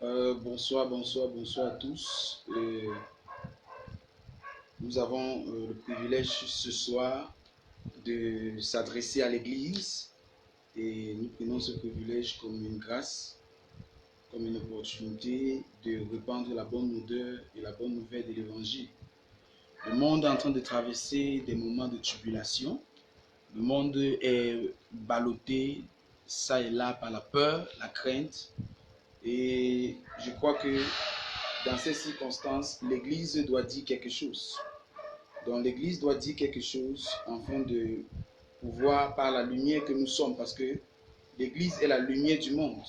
Bonsoir à tous. Nous avons le privilège ce soir de s'adresser à l'Église et nous prenons ce privilège comme une grâce, comme une opportunité de répandre la bonne odeur et la bonne nouvelle de l'Évangile. Le monde est en train de traverser des moments de tribulation. Le monde est ballotté, ça et là, par la peur, la crainte. Et je crois que dans ces circonstances, l'Église doit dire quelque chose. Donc l'Église doit dire quelque chose afin de pouvoir, par la lumière que nous sommes, parce que l'Église est la lumière du monde.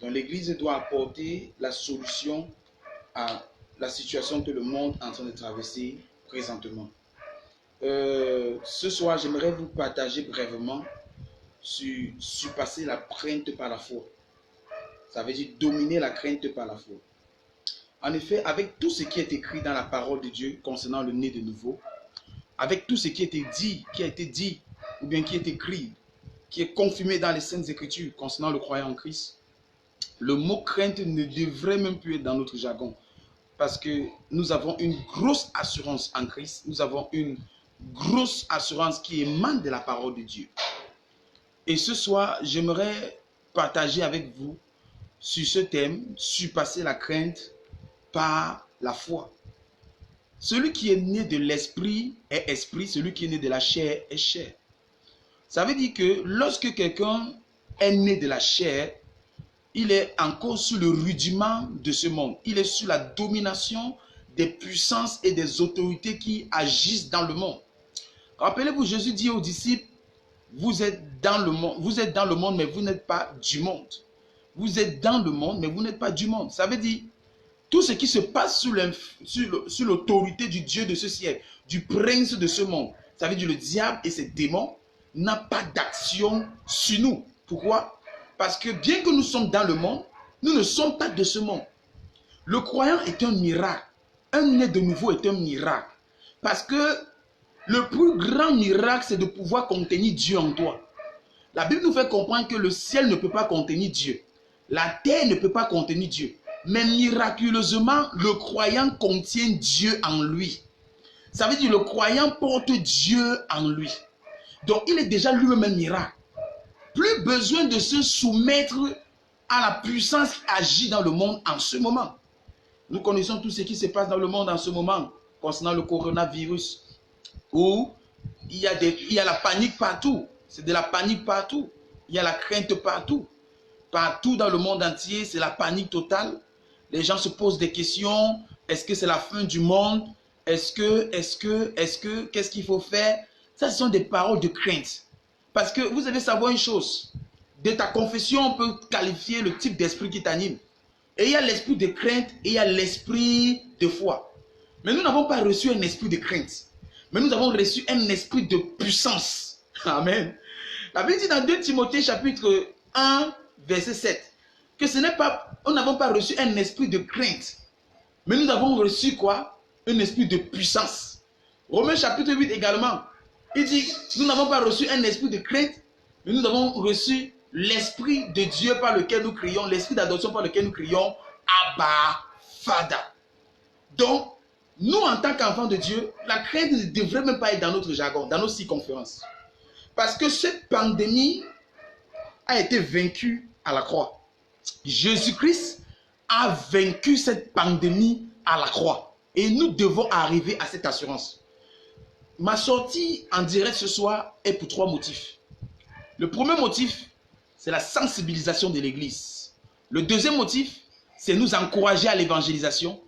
Donc l'Église doit apporter la solution à la situation que le monde est en train de traverser présentement. Ce soir, j'aimerais vous partager brièvement sur surpasser la crainte par la foi. Ça veut dire dominer la crainte par la foi. En effet, avec tout ce qui est écrit dans la parole de Dieu concernant le né de nouveau, avec tout ce qui a été dit, ou bien qui est écrit, qui est confirmé dans les Saintes Écritures concernant le croyant en Christ, le mot crainte ne devrait même plus être dans notre jargon. Parce que nous avons une grosse assurance en Christ, nous avons une grosse assurance qui émane de la parole de Dieu. Et ce soir, j'aimerais partager avec vous sur ce thème, surpasser la crainte par la foi. Celui qui est né de l'esprit est esprit, celui qui est né de la chair est chair. Ça veut dire que lorsque quelqu'un est né de la chair, il est encore sous le rudiment de ce monde. Il est sous la domination des puissances et des autorités qui agissent dans le monde. Rappelez-vous, Jésus dit aux disciples, vous êtes dans le monde, mais vous n'êtes pas du monde. Vous êtes dans le monde, mais vous n'êtes pas du monde. Ça veut dire, tout ce qui se passe sous l'autorité du Dieu de ce siècle, du prince de ce monde, ça veut dire le diable et ses démons, n'a pas d'action sur nous. Pourquoi? Parce que bien que nous sommes dans le monde, nous ne sommes pas de ce monde. Le croyant est un miracle. Un né de nouveau est un miracle. Parce que le plus grand miracle, c'est de pouvoir contenir Dieu en toi. La Bible nous fait comprendre que le ciel ne peut pas contenir Dieu. La terre ne peut pas contenir Dieu. Mais miraculeusement, le croyant contient Dieu en lui. Ça veut dire que le croyant porte Dieu en lui. Donc, il est déjà lui-même un miracle. Plus besoin de se soumettre à la puissance qui agit dans le monde en ce moment. Nous connaissons tout ce qui se passe dans le monde en ce moment, concernant le coronavirus, où il y a la panique partout. C'est de la panique partout. Il y a la crainte partout. Partout dans le monde entier, c'est la panique totale. Les gens se posent des questions. Est-ce que c'est la fin du monde? Qu'est-ce qu'il faut faire? Ça, ce sont des paroles de crainte. Parce que vous devez savoir une chose. De ta confession, on peut qualifier le type d'esprit qui t'anime. Et il y a l'esprit de crainte et il y a l'esprit de foi. Mais nous n'avons pas reçu un esprit de crainte. Mais nous avons reçu un esprit de puissance. Amen. La Bible dit dans 2 Timothée chapitre 1, verset 7, que ce n'est pas, nous n'avons pas reçu un esprit de crainte. Mais nous avons reçu quoi? Un esprit de puissance. Romains chapitre 8 également. Il dit, nous n'avons pas reçu un esprit de crainte, mais nous avons reçu l'esprit de Dieu par lequel nous crions, l'esprit d'adoption par lequel nous crions, Abba, Fada. Donc, nous en tant qu'enfants de Dieu, la crainte ne devrait même pas être dans notre jargon, dans nos circonférences. Parce que cette pandémie a été vaincue à la croix. Jésus-Christ a vaincu cette pandémie à la croix. Et nous devons arriver à cette assurance. Ma sortie en direct ce soir est pour 3 motifs. Le premier motif, c'est la sensibilisation de l'Église. Le deuxième motif, c'est nous encourager à l'évangélisation.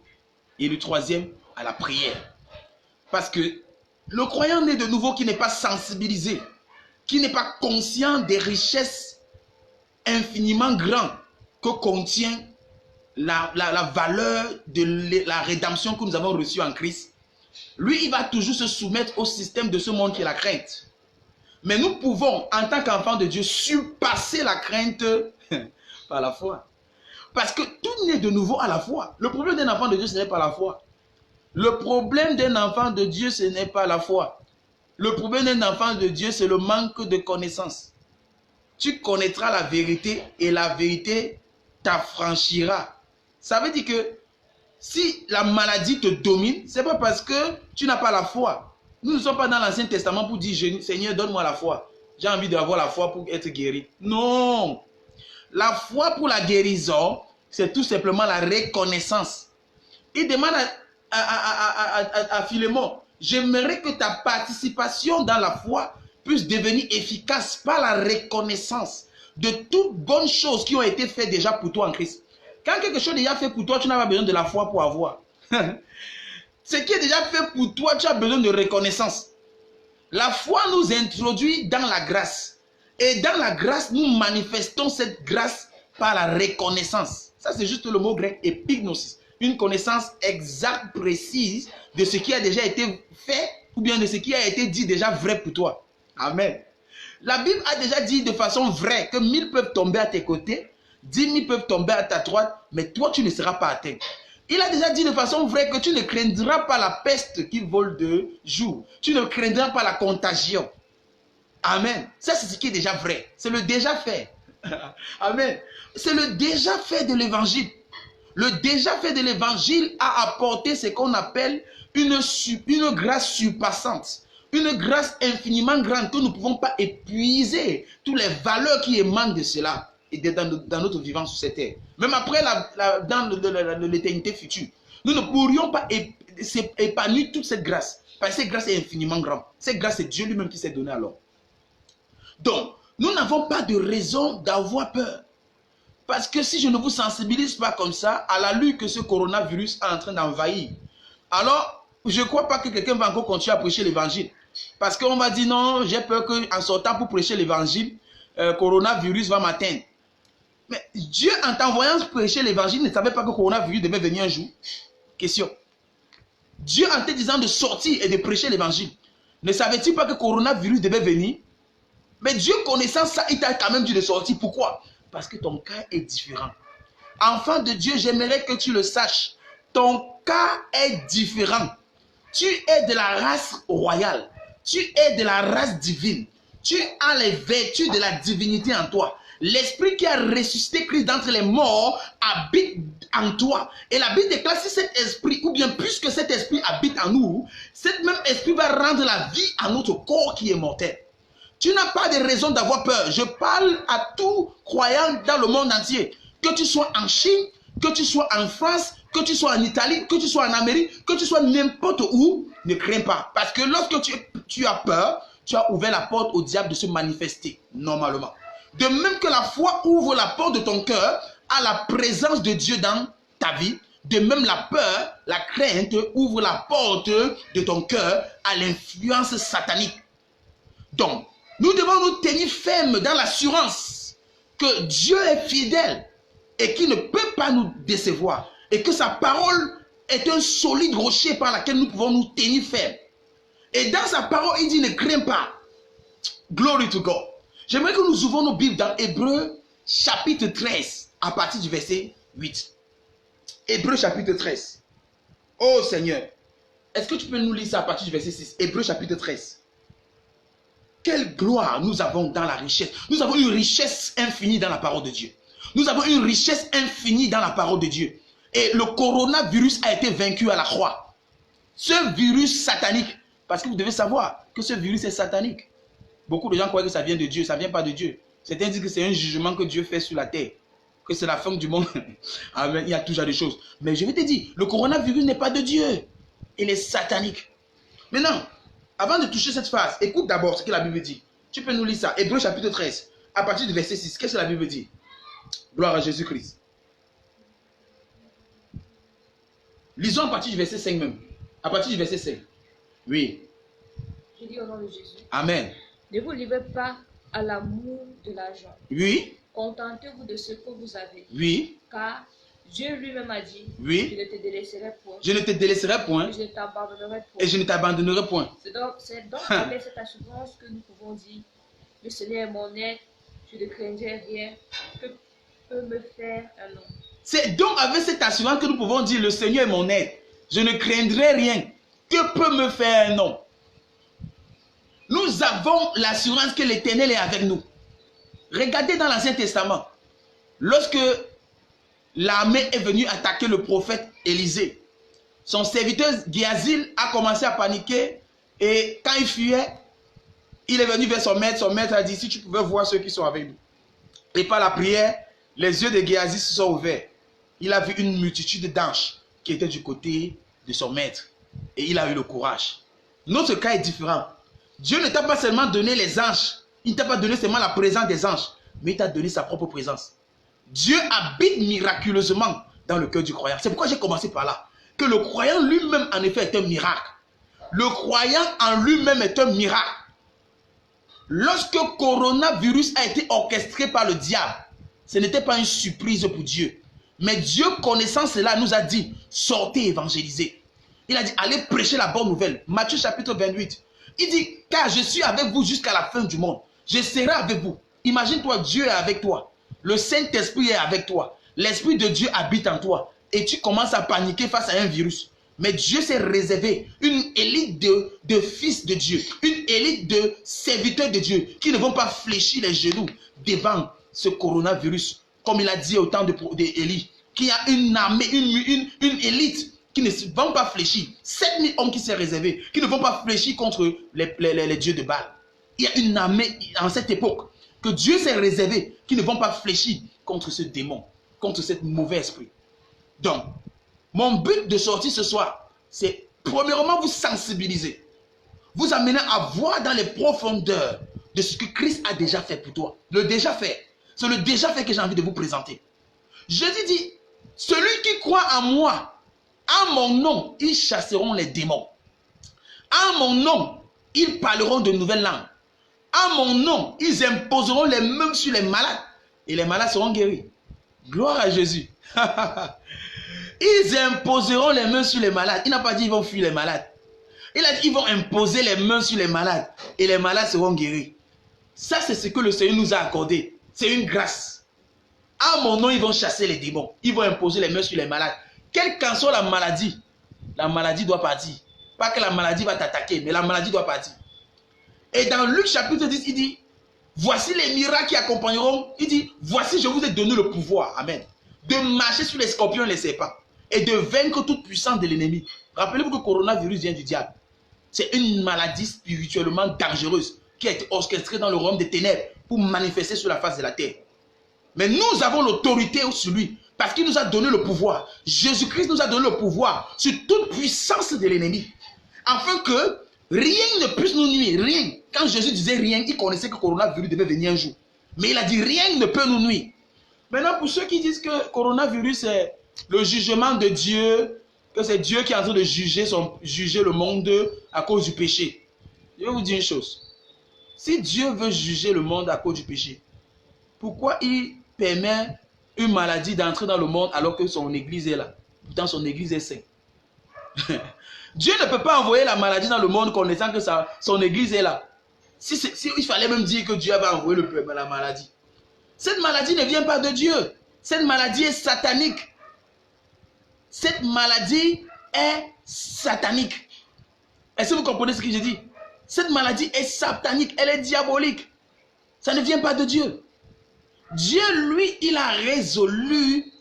Et le troisième, à la prière. Parce que le croyant né de nouveau qui n'est pas sensibilisé, qui n'est pas conscient des richesses infiniment grandes que contient la valeur de la rédemption que nous avons reçue en Christ, lui, il va toujours se soumettre au système de ce monde qui est la crainte. Mais nous pouvons, en tant qu'enfants de Dieu, surpasser la crainte par la foi. Parce que tout naît de nouveau à la foi. Le problème d'un enfant de Dieu, ce n'est pas la foi. Le problème d'un enfant de Dieu, ce n'est pas la foi. Le problème d'un enfant de Dieu, c'est le manque de connaissance. Tu connaîtras la vérité et la vérité t'affranchira. Ça veut dire que si la maladie te domine, ce n'est pas parce que tu n'as pas la foi. Nous ne sommes pas dans l'Ancien Testament pour dire, Seigneur, donne-moi la foi. J'ai envie d'avoir la foi pour être guéri. Non. La foi pour la guérison, c'est tout simplement la reconnaissance. Il demande à Philémon, j'aimerais que ta participation dans la foi puisse devenir efficace par la reconnaissance de toutes bonnes choses qui ont été faites déjà pour toi en Christ. Quand quelque chose est déjà fait pour toi, tu n'as pas besoin de la foi pour avoir. Ce qui est déjà fait pour toi, tu as besoin de reconnaissance. La foi nous introduit dans la grâce. Et dans la grâce, nous manifestons cette grâce par la reconnaissance. Ça, c'est juste le mot grec épignosis. Une connaissance exacte, précise de ce qui a déjà été fait ou bien de ce qui a été dit déjà vrai pour toi. Amen. La Bible a déjà dit de façon vraie que 1000 peuvent tomber à tes côtés, 10 000 peuvent tomber à ta droite, mais toi, tu ne seras pas atteint. Il a déjà dit de façon vraie que tu ne craindras pas la peste qui vole de jour. Tu ne craindras pas la contagion. Amen. Ça, c'est ce qui est déjà vrai. C'est le déjà fait. Amen. C'est le déjà fait de l'évangile. Le déjà fait de l'évangile a apporté ce qu'on appelle une grâce surpassante. Une grâce infiniment grande que nous ne pouvons pas épuiser. Toutes les valeurs qui émanent de cela et dans notre vivance sur cette terre. Même après, dans l'éternité future. Nous ne pourrions pas épanouir toute cette grâce. Parce que cette grâce est infiniment grande. Cette grâce, c'est Dieu lui-même qui s'est donné alors. Donc, nous n'avons pas de raison d'avoir peur. Parce que si je ne vous sensibilise pas comme ça, à la lutte que ce coronavirus est en train d'envahir, alors je ne crois pas que quelqu'un va encore continuer à prêcher l'évangile. Parce qu'on va dire non, j'ai peur qu'en sortant pour prêcher l'évangile, coronavirus va m'atteindre. Mais Dieu, en t'envoyant prêcher l'évangile, ne savait pas que coronavirus devait venir un jour. Question. Dieu, en te disant de sortir et de prêcher l'évangile, ne savait-il pas que coronavirus devait venir? Mais Dieu connaissant ça, il t'a quand même dit de sortir. Pourquoi? Parce que ton cas est différent. Enfant de Dieu, j'aimerais que tu le saches. Ton cas est différent. Tu es de la race royale. Tu es de la race divine. Tu as les vertus de la divinité en toi. L'esprit qui a ressuscité Christ d'entre les morts habite en toi. Et la Bible déclare si cet esprit, ou bien puisque cet esprit habite en nous, cet même esprit va rendre la vie à notre corps qui est mortel. Tu n'as pas de raison d'avoir peur. Je parle à tout croyant dans le monde entier. Que tu sois en Chine, que tu sois en France, que tu sois en Italie, que tu sois en Amérique, que tu sois n'importe où, ne crains pas. Parce que lorsque tu as peur, tu as ouvert la porte au diable de se manifester normalement. De même que la foi ouvre la porte de ton cœur à la présence de Dieu dans ta vie, de même la peur, la crainte ouvre la porte de ton cœur à l'influence satanique. Donc, nous devons nous tenir fermes dans l'assurance que Dieu est fidèle et qu'il ne peut pas nous décevoir. Et que sa parole est un solide rocher par lequel nous pouvons nous tenir fermes. Et dans sa parole, il dit ne crains pas. Glory to God. J'aimerais que nous ouvrons nos Bibles dans Hébreux chapitre 13 à partir du verset 8. Hébreux chapitre 13. Oh Seigneur, est-ce que tu peux nous lire ça à partir du verset 6? Hébreux chapitre 13. Quelle gloire nous avons dans la richesse. Nous avons une richesse infinie dans la parole de Dieu. Nous avons une richesse infinie dans la parole de Dieu. Et le coronavirus a été vaincu à la croix. Ce virus satanique, parce que vous devez savoir que ce virus est satanique. Beaucoup de gens croient que ça vient de Dieu, ça ne vient pas de Dieu. Certains disent que c'est un jugement que Dieu fait sur la terre. Que c'est la fin du monde. Amen. Il y a toujours des choses. Mais je vais te dire, le coronavirus n'est pas de Dieu. Il est satanique. Maintenant, avant de toucher cette phase, écoute d'abord ce que la Bible dit. Tu peux nous lire ça. Hébreux chapitre 13, à partir du verset 6. Qu'est-ce que la Bible dit? Gloire à Jésus-Christ. Lisons à partir du verset 5 même. À partir du verset 5. Oui. Je dis au nom de Jésus. Amen. Ne vous livrez pas à l'amour de l'argent. Oui. Contentez-vous de ce que vous avez. Oui. Car Dieu lui-même a dit, oui. Je ne te délaisserai point. Je ne te délaisserai point. Et je ne t'abandonnerai point. Et je ne t'abandonnerai point. C'est donc avec cette assurance que nous pouvons dire, le Seigneur est mon aide, je ne craindrai rien, que peut me faire un homme. C'est donc avec cette assurance que nous pouvons dire, le Seigneur est mon aide, je ne craindrai rien, que peut me faire un homme. Nous avons l'assurance que l'Éternel est avec nous. Regardez dans l'Ancien Testament, lorsque l'armée est venue attaquer le prophète Élisée. Son serviteur Géasi a commencé à paniquer et quand il fuyait, il est venu vers son maître. Son maître a dit, si tu pouvais voir ceux qui sont avec nous. Et par la prière, les yeux de Géasi se sont ouverts. Il a vu une multitude d'anges qui étaient du côté de son maître. Et il a eu le courage. Notre cas est différent. Dieu ne t'a pas seulement donné les anges. Il ne t'a pas donné seulement la présence des anges. Mais il t'a donné sa propre présence. Dieu habite miraculeusement dans le cœur du croyant. C'est pourquoi j'ai commencé par là. Que le croyant lui-même en effet est un miracle. Le croyant en lui-même est un miracle. Lorsque le coronavirus a été orchestré par le diable, ce n'était pas une surprise pour Dieu. Mais Dieu, connaissant cela, nous a dit, sortez évangéliser. Il a dit, allez prêcher la bonne nouvelle. Matthieu chapitre 28. Il dit, car je suis avec vous jusqu'à la fin du monde. Je serai avec vous. Imagine-toi, Dieu est avec toi. Le Saint-Esprit est avec toi. L'Esprit de Dieu habite en toi. Et tu commences à paniquer face à un virus. Mais Dieu s'est réservé une élite de fils de Dieu. Une élite de serviteurs de Dieu qui ne vont pas fléchir les genoux devant ce coronavirus. Comme il a dit au temps d'Élie. Qu'il y a une armée, une élite qui ne vont pas fléchir. 7000 hommes qui s'est réservé. Qui ne vont pas fléchir contre les dieux de Baal. Il y a une armée en cette époque que Dieu s'est réservé qui ne vont pas fléchir contre ce démon. Contre ce mauvais esprit. Donc, mon but de sortir ce soir, c'est premièrement vous sensibiliser. Vous amener à voir dans les profondeurs de ce que Christ a déjà fait pour toi. Le déjà fait. C'est le déjà fait que j'ai envie de vous présenter. Jésus dit, celui qui croit en moi, en mon nom, ils chasseront les démons. En mon nom, ils parleront de nouvelles langues. En mon nom, ils imposeront les mains sur les malades. Et les malades seront guéris. Gloire à Jésus. Ils imposeront les mains sur les malades. Il n'a pas dit qu'ils vont fuir les malades. Il a dit qu'ils vont imposer les mains sur les malades. Et les malades seront guéris. Ça, c'est ce que le Seigneur nous a accordé. C'est une grâce. À mon nom, ils vont chasser les démons. Ils vont imposer les mains sur les malades. Quelle qu'en soit la maladie doit partir. Pas que la maladie va t'attaquer, mais la maladie doit partir. Et dans Luc chapitre 10, il dit, voici les miracles qui accompagneront. Il dit, voici, je vous ai donné le pouvoir. Amen. De marcher sur les scorpions et les serpents. Et de vaincre toute puissance de l'ennemi. Rappelez-vous que le coronavirus vient du diable. C'est une maladie spirituellement dangereuse qui a été orchestrée dans le royaume des ténèbres pour manifester sur la face de la terre. Mais nous avons l'autorité sur lui parce qu'il nous a donné le pouvoir. Jésus-Christ nous a donné le pouvoir sur toute puissance de l'ennemi. Afin que rien ne puisse nous nuire. Rien. Quand Jésus disait rien, il connaissait que le coronavirus devait venir un jour. Mais il a dit rien ne peut nous nuire. Maintenant, pour ceux qui disent que le coronavirus est le jugement de Dieu, que c'est Dieu qui est en train de juger le monde à cause du péché. Je vais vous dire une chose. Si Dieu veut juger le monde à cause du péché, pourquoi il permet une maladie d'entrer dans le monde alors que son église est là? Pourtant, son église est sainte. Dieu ne peut pas envoyer la maladie dans le monde connaissant que son église est là. Si il fallait même dire que Dieu va envoyer la maladie. Cette maladie ne vient pas de Dieu. Cette maladie est satanique. Cette maladie est satanique. Est-ce que vous comprenez ce que je dis? Cette maladie est satanique, elle est diabolique. Ça ne vient pas de Dieu. Dieu, lui, il a résolu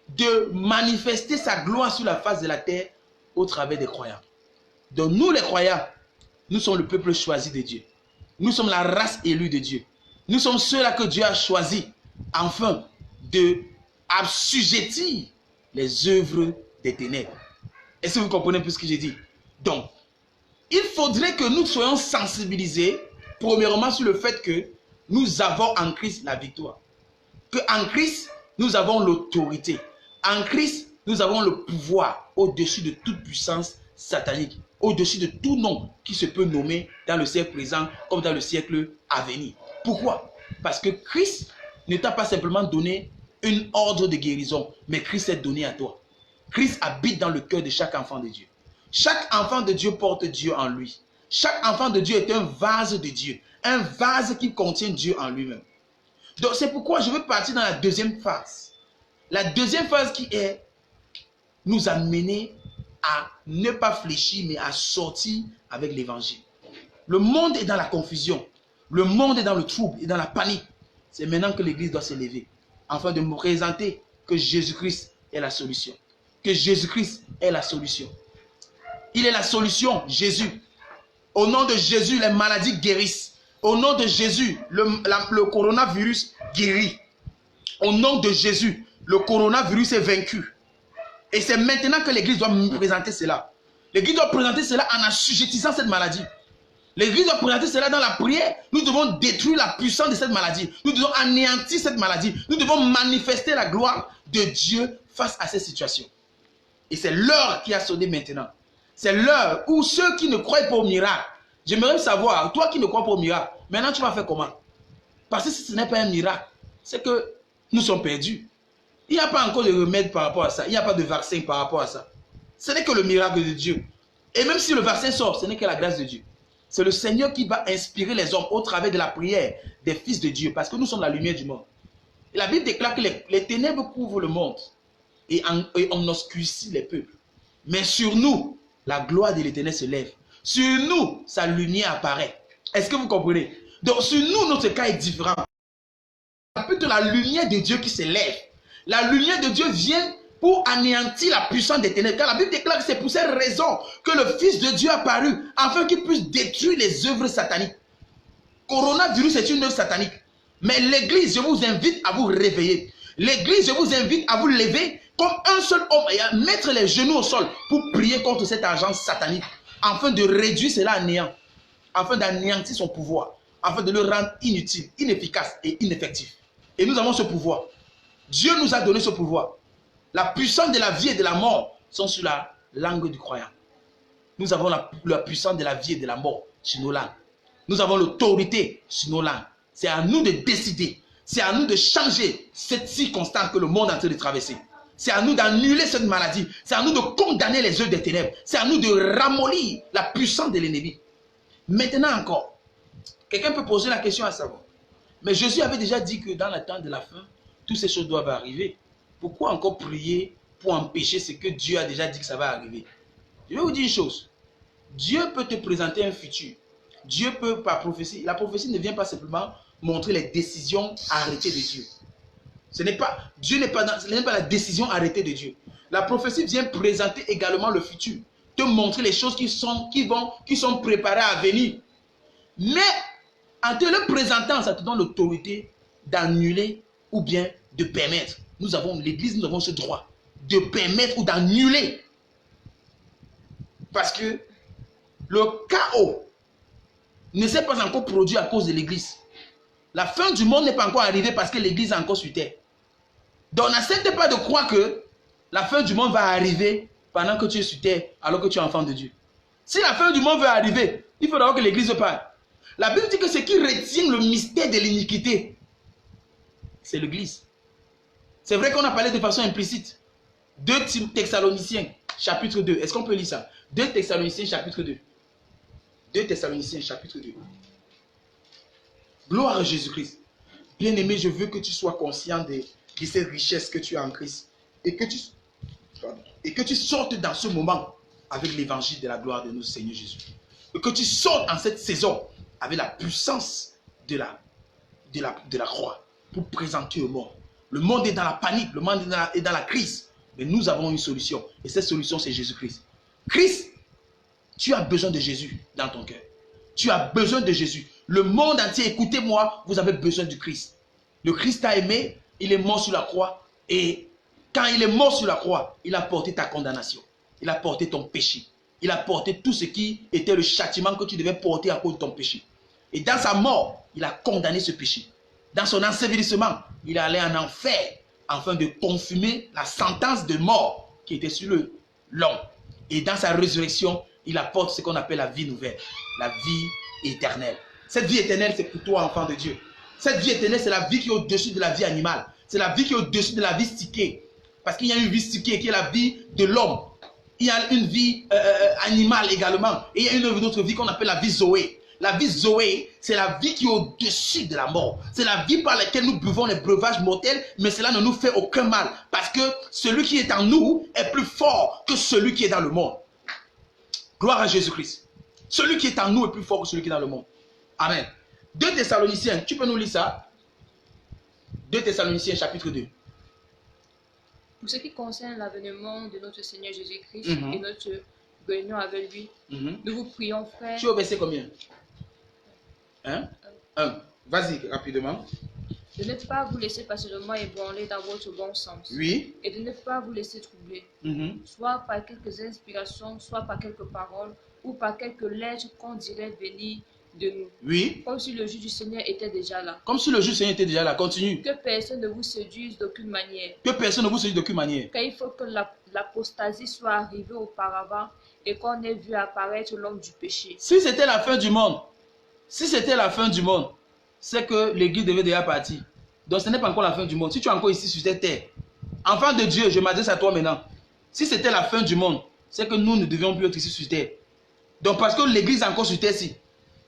de manifester sa gloire sur la face de la terre au travers des croyants. Donc nous, les croyants, nous sommes le peuple choisi de Dieu. Nous sommes la race élue de Dieu. Nous sommes ceux-là que Dieu a choisis afin de assujettir les œuvres des ténèbres. Est-ce que vous comprenez un peu ce que j'ai dit? Donc, il faudrait que nous soyons sensibilisés, premièrement, sur le fait que nous avons en Christ la victoire. Qu'en Christ, nous avons l'autorité. En Christ, nous avons le pouvoir au-dessus de toute puissance satanique. Au-dessus de tout nom qui se peut nommer dans le siècle présent comme dans le siècle à venir. Pourquoi? Parce que Christ ne t'a pas simplement donné une ordre de guérison, mais Christ est donné à toi. Christ habite dans le cœur de chaque enfant de Dieu. Chaque enfant de Dieu porte Dieu en lui. Chaque enfant de Dieu est un vase de Dieu. Un vase qui contient Dieu en lui-même. Donc c'est pourquoi je veux partir dans la deuxième phase. La deuxième phase qui est nous amener à ne pas fléchir, mais à sortir avec l'évangile. Le monde est dans la confusion. Le monde est dans le trouble et dans la panique. C'est maintenant que l'église doit se lever afin de me présenter que Jésus-Christ est la solution. Que Jésus-Christ est la solution. Il est la solution, Jésus. Au nom de Jésus, les maladies guérissent. Au nom de Jésus, le coronavirus guérit. Au nom de Jésus, le coronavirus est vaincu. Et c'est maintenant que l'Église doit me présenter cela. L'Église doit présenter cela en assujettissant cette maladie. L'Église doit présenter cela dans la prière. Nous devons détruire la puissance de cette maladie. Nous devons anéantir cette maladie. Nous devons manifester la gloire de Dieu face à cette situation. Et c'est l'heure qui a sonné maintenant. C'est l'heure où ceux qui ne croient pas au miracle, j'aimerais savoir, toi qui ne crois pas au miracle, maintenant tu vas faire comment? Parce que si ce n'est pas un miracle, c'est que nous sommes perdus. Il n'y a pas encore de remède par rapport à ça. Il n'y a pas de vaccin par rapport à ça. Ce n'est que le miracle de Dieu. Et même si le vaccin sort, ce n'est que la grâce de Dieu. C'est le Seigneur qui va inspirer les hommes au travers de la prière des fils de Dieu. Parce que nous sommes la lumière du monde. Et la Bible déclare que les ténèbres couvrent le monde. Et on obscurcit les peuples. Mais sur nous, la gloire de l'Éternel se lève. Sur nous, sa lumière apparaît. Est-ce que vous comprenez? Donc sur nous, notre cas est différent. C'est plutôt la lumière de Dieu qui se lève. La lumière de Dieu vient pour anéantir la puissance des ténèbres. Car la Bible déclare que c'est pour cette raison que le Fils de Dieu est apparu, afin qu'il puisse détruire les œuvres sataniques. Coronavirus est une œuvre satanique. Mais l'Église, je vous invite à vous réveiller. L'Église, je vous invite à vous lever comme un seul homme et à mettre les genoux au sol pour prier contre cette agence satanique, afin de réduire cela à néant, afin d'anéantir son pouvoir, afin de le rendre inutile, inefficace et ineffectif. Et nous avons ce pouvoir. Dieu nous a donné ce pouvoir. La puissance de la vie et de la mort sont sur la langue du croyant. Nous avons la puissance de la vie et de la mort sur nos langues. Nous avons l'autorité sur nos langues. C'est à nous de décider. C'est à nous de changer cette circonstance que le monde est en train de traverser. C'est à nous d'annuler cette maladie. C'est à nous de condamner les œuvres des ténèbres. C'est à nous de ramollir la puissance de l'ennemi. Maintenant encore, quelqu'un peut poser la question à savoir. Mais Jésus avait déjà dit que dans le temps de la fin, toutes ces choses doivent arriver. Pourquoi encore prier pour empêcher ce que Dieu a déjà dit que ça va arriver? Je vais vous dire une chose. Dieu peut te présenter un futur. Dieu peut, par prophétie, la prophétie ne vient pas simplement montrer les décisions arrêtées de Dieu. Dieu n'est pas la décision arrêtée de Dieu. La prophétie vient présenter également le futur. Te montrer les choses qui sont préparées à venir. Mais en te le présentant, ça te donne l'autorité d'annuler ou bien de permettre. L'Église, nous avons ce droit de permettre ou d'annuler. Parce que le chaos ne s'est pas encore produit à cause de l'Église. La fin du monde n'est pas encore arrivée parce que l'Église est encore sur terre. Donc n'accepte pas de croire que la fin du monde va arriver pendant que tu es sur terre alors que tu es enfant de Dieu. Si la fin du monde veut arriver, il faut d'abord que l'Église parle. La Bible dit que ce qui retient le mystère de l'iniquité, c'est l'Église. C'est vrai qu'on a parlé de façon implicite. 2 Thessaloniciens, chapitre 2. Est-ce qu'on peut lire ça? 2 Thessaloniciens, chapitre 2. 2 Thessaloniciens, chapitre 2. Gloire à Jésus-Christ. Bien-aimé, je veux que tu sois conscient de cette richesse que tu as en Christ. Et que tu sortes dans ce moment avec l'évangile de la gloire de notre Seigneur Jésus. Et que tu sortes en cette saison avec la puissance de la croix pour présenter au monde. Le monde est dans la panique, le monde est dans la crise. Mais nous avons une solution. Et cette solution, c'est Jésus-Christ. Christ, tu as besoin de Jésus dans ton cœur. Tu as besoin de Jésus. Le monde entier, écoutez-moi, vous avez besoin du Christ. Le Christ t'a aimé, il est mort sur la croix. Et quand il est mort sur la croix, il a porté ta condamnation. Il a porté ton péché. Il a porté tout ce qui était le châtiment que tu devais porter à cause de ton péché. Et dans sa mort, il a condamné ce péché. Dans son ensevelissement, il est allé en enfer afin de confumer la sentence de mort qui était sur l'homme. Et dans sa résurrection, il apporte ce qu'on appelle la vie nouvelle, la vie éternelle. Cette vie éternelle, c'est pour toi, enfant de Dieu. Cette vie éternelle, c'est la vie qui est au-dessus de la vie animale. C'est la vie qui est au-dessus de la vie psyché. Parce qu'il y a une vie psyché qui est la vie de l'homme. Il y a une vie animale également. Et il y a une autre vie qu'on appelle la vie Zoé. La vie Zoé, c'est la vie qui est au-dessus de la mort. C'est la vie par laquelle nous buvons les breuvages mortels, mais cela ne nous fait aucun mal. Parce que celui qui est en nous est plus fort que celui qui est dans le monde. Gloire à Jésus-Christ. Celui qui est en nous est plus fort que celui qui est dans le monde. Amen. 2 Thessaloniciens, tu peux nous lire ça? 2 Thessaloniciens, chapitre 2. Pour ce qui concerne l'avènement de notre Seigneur Jésus-Christ et Mhm. notre réunion avec lui, Mhm. nous vous prions, frères, Tu es au verset combien? Hein? 1. Vas-y, rapidement. de ne pas vous laisser facilement ébranler dans votre bon sens Oui. et de ne pas vous laisser troubler, Mhm. soit par quelques inspirations, soit par quelques paroles ou par quelques lettres qu'on dirait venir de nous, Oui. comme si le jour du Seigneur était déjà là. Comme si le juge Seigneur était déjà là. Continue. Que personne ne vous séduise d'aucune manière, Que personne ne vous séduise d'aucune manière. car il faut que l'apostasie soit arrivée auparavant et qu'on ait vu apparaître l'homme du péché. Si c'était la fin du monde, si c'était la fin du monde, c'est que l'église devait déjà partir. Donc ce n'est pas encore la fin du monde. Si tu es encore ici sur cette terre, enfant de Dieu, je m'adresse à toi maintenant. Si c'était la fin du monde, c'est que nous ne devions plus être ici sur terre. Donc parce que l'église est encore sur terre-ci,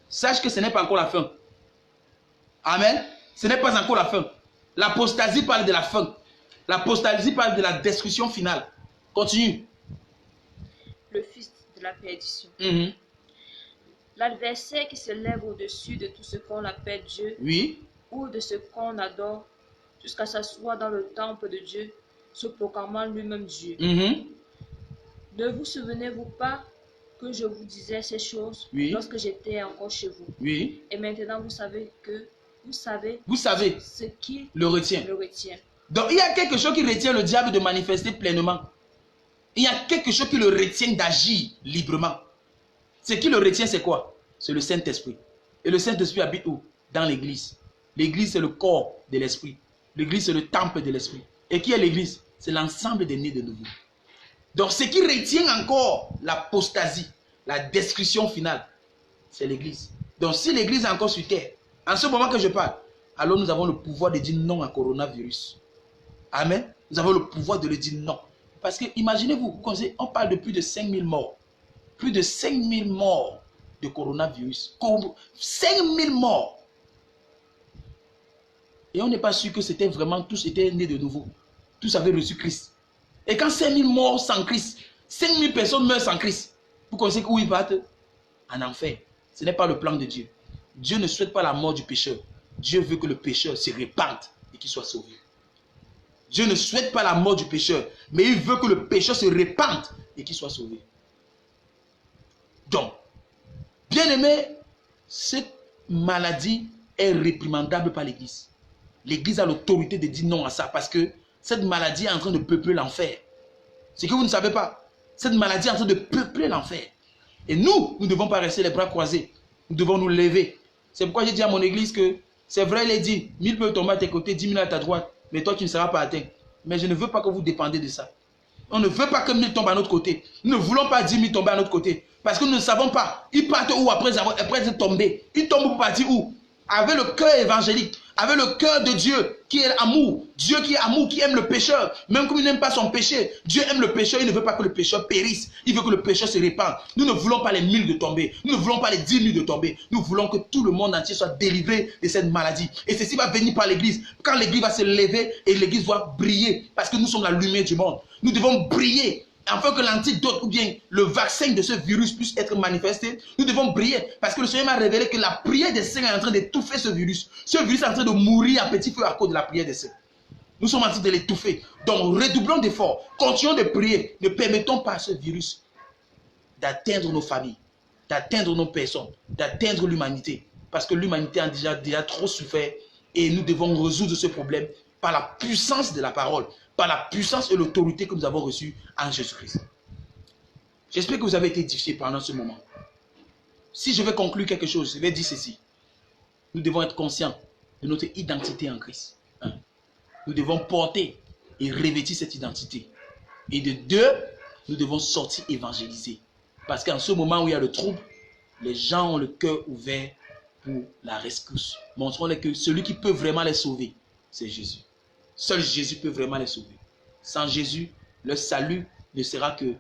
sache que ce n'est pas encore la fin. Amen. Ce n'est pas encore la fin. L'apostasie parle de la fin. L'apostasie parle de la destruction finale. Continue. Le fils de la perdition. Mhm. L'adversaire qui se lève au-dessus de tout ce qu'on appelle Dieu Oui. ou de ce qu'on adore jusqu'à s'asseoir dans le temple de Dieu, se proclamant lui-même Dieu. Mhm. Ne vous souvenez-vous pas que je vous disais ces choses Oui. lorsque j'étais encore chez vous? Oui. Et maintenant vous savez Vous savez ce qui le retient. le retient. Donc il y a quelque chose qui retient le diable de manifester pleinement. Il y a quelque chose qui le retient d'agir librement. Ce qui le retient, c'est quoi? C'est le Saint-Esprit. Et le Saint-Esprit habite où? Dans l'église. L'église, c'est le corps de l'Esprit. L'église, c'est le temple de l'Esprit. Et qui est l'église? C'est l'ensemble des nés de nouveau. Donc ce qui retient encore l'apostasie, la destruction finale, c'est l'église. Donc si l'église est encore sur terre, en ce moment que je parle, alors nous avons le pouvoir de dire non à coronavirus. Amen. Nous avons le pouvoir de le dire non. Parce que imaginez-vous, on parle de plus de 5000 morts. Plus de 5000 morts de coronavirus. 5000 morts. Et on n'est pas sûr que c'était vraiment, tous étaient nés de nouveau. Tous avaient reçu Christ. Et quand 5000 morts sans Christ, 5000 personnes meurent sans Christ, vous connaissez où ils partent? En enfer. Ce n'est pas le plan de Dieu. Dieu ne souhaite pas la mort du pécheur. Dieu veut que le pécheur se répande et qu'il soit sauvé. Dieu ne souhaite pas la mort du pécheur, mais il veut que le pécheur se répande et qu'il soit sauvé. Donc, bien aimé, cette maladie est réprimandable par l'Église. L'Église a l'autorité de dire non à ça parce que cette maladie est en train de peupler l'enfer. C'est que vous ne savez pas. Cette maladie est en train de peupler l'enfer. Et nous ne devons pas rester les bras croisés. Nous devons nous lever. C'est pourquoi j'ai dit à mon église que c'est vrai, il est dit, 1000 peuvent tomber à tes côtés, 10 000 à ta droite, mais toi tu ne seras pas atteint. Mais je ne veux pas que vous dépendiez de ça. On ne veut pas que 1000 tombent à notre côté. Nous ne voulons pas 10 000 tomber à notre côté. Parce que nous ne savons pas. Ils partent où après être tombés? Ils tombent pour partir où? Avec le cœur évangélique, avec le cœur de Dieu qui est amour. Dieu qui est amour, qui aime le pécheur. Même comme il n'aime pas son péché. Dieu aime le pécheur, il ne veut pas que le pécheur périsse. Il veut que le pécheur se répande. Nous ne voulons pas les 1000 de tomber. Nous ne voulons pas les 10 000 de tomber. Nous voulons que tout le monde entier soit délivré de cette maladie. Et ceci va venir par l'église. Quand l'église va se lever et l'église doit briller. Parce que nous sommes la lumière du monde. Nous devons briller. Afin que l'antidote ou bien le vaccin de ce virus puisse être manifesté, nous devons briller. Parce que le Seigneur m'a révélé que la prière des saints est en train d'étouffer ce virus. Ce virus est en train de mourir à petit feu à cause de la prière des saints. Nous sommes en train de l'étouffer. Donc redoublons d'efforts. Continuons de prier. Ne permettons pas à ce virus d'atteindre nos familles, d'atteindre nos personnes, d'atteindre l'humanité. Parce que l'humanité a déjà trop souffert. Et nous devons résoudre ce problème par la puissance de la parole, par la puissance et l'autorité que nous avons reçue en Jésus-Christ. J'espère que vous avez été édifiés pendant ce moment. Si je vais conclure quelque chose, je vais dire ceci. Nous devons être conscients de notre identité en Christ. Nous devons porter et revêtir cette identité. Et de deux, nous devons sortir évangéliser. Parce qu'en ce moment où il y a le trouble, les gens ont le cœur ouvert pour la rescousse. Montrons-les que celui qui peut vraiment les sauver, c'est Jésus. Seul Jésus peut vraiment les sauver. Sans Jésus, le salut ne sera que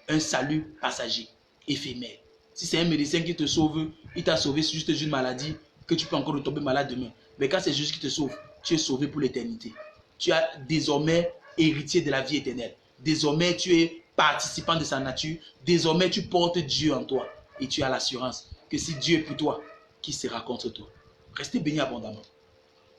un salut passager, éphémère. Si c'est un médecin qui te sauve, il t'a sauvé juste d'une maladie, que tu peux encore retomber malade demain. Mais quand c'est Jésus qui te sauve, tu es sauvé pour l'éternité. Tu es désormais héritier de la vie éternelle. Désormais, tu es participant de sa nature. Désormais, tu portes Dieu en toi. Et tu as l'assurance que si Dieu est pour toi, qui sera contre toi? Restez bénis abondamment.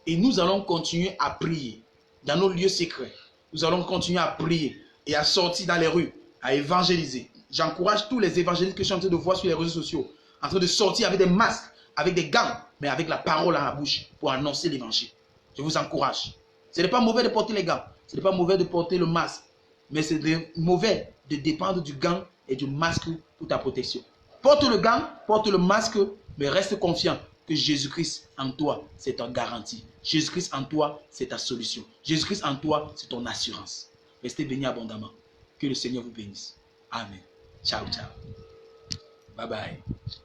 Et nous allons continuer à prier dans nos lieux secrets. Nous allons continuer à prier et à sortir dans les rues, à évangéliser. J'encourage tous les évangélistes que je suis en train de voir sur les réseaux sociaux, en train de sortir avec des masques, avec des gants, mais avec la parole à la bouche pour annoncer l'évangile. Je vous encourage. Ce n'est pas mauvais de porter les gants, ce n'est pas mauvais de porter le masque, mais c'est mauvais de dépendre du gant et du masque pour ta protection. Porte le gant, porte le masque, mais reste confiant que Jésus-Christ en toi, c'est ta garantie. Jésus-Christ en toi, c'est ta solution. Jésus-Christ en toi, c'est ton assurance. Restez bénis abondamment. Que le Seigneur vous bénisse. Amen. Ciao, ciao. Bye bye.